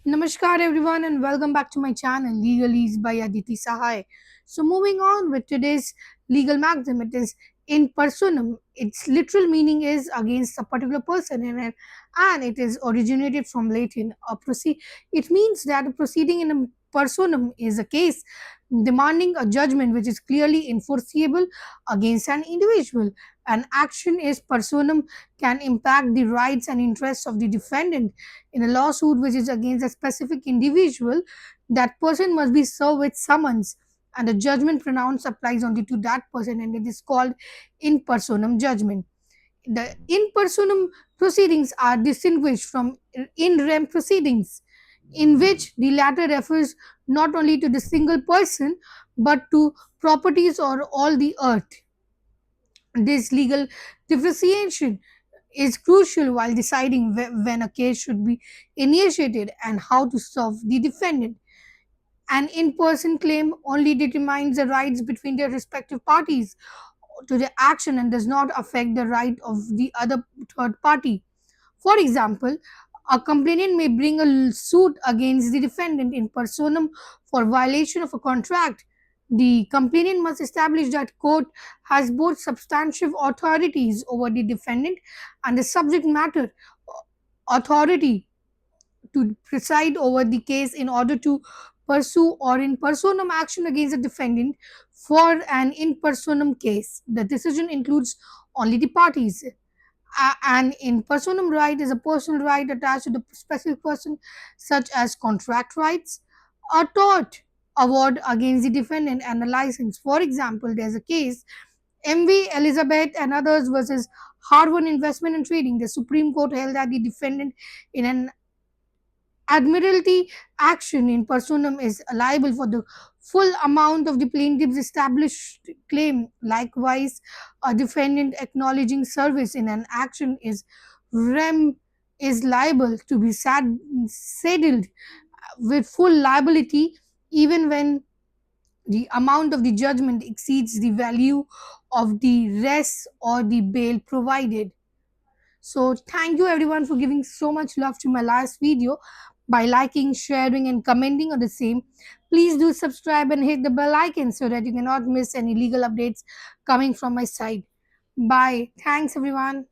Namaskar everyone and welcome back to my channel Legalese by Aditi Sahai. So moving on with today's legal maxim, it is in personam. Its literal meaning is against a particular person and it is originated from Latin. It means that a proceeding in a personam is a case demanding a judgment which is clearly enforceable against an individual. An action is personam can impact the rights and interests of the defendant in a lawsuit which is against a specific individual. That person must be served with summons and the judgment pronounced applies only to that person, and it is called in personam judgment. The in personam proceedings are distinguished from in rem proceedings, in which the latter refers not only to the single person but to properties or all the earth. This legal differentiation is crucial while deciding when a case should be initiated and how to serve the defendant. An in person claim only determines the rights between their respective parties to the action and does not affect the right of the other third party. For example, a complainant may bring a suit against the defendant in personam for violation of a contract. The complainant must establish that court has both substantive authorities over the defendant and the subject matter authority to preside over the case in order to pursue or in personam action against the defendant. For an in personam case, the decision includes only the parties. An in personam right is a personal right attached to the specific person, such as contract rights, a tort award against the defendant, and a license. For example, there's a case MV Elizabeth and others versus Harvard Investment and Trading. The Supreme Court held that the defendant in an admiralty action in personam is liable for the full amount of the plaintiff's established claim. Likewise, a defendant acknowledging service in an action is rem is liable to be saddled with full liability even when the amount of the judgment exceeds the value of the res or the bail provided. So thank you everyone for giving so much love to my last video by liking, sharing and commenting on the same. Please do subscribe and hit the bell icon so that you cannot miss any legal updates coming from my side. Bye. Thanks everyone.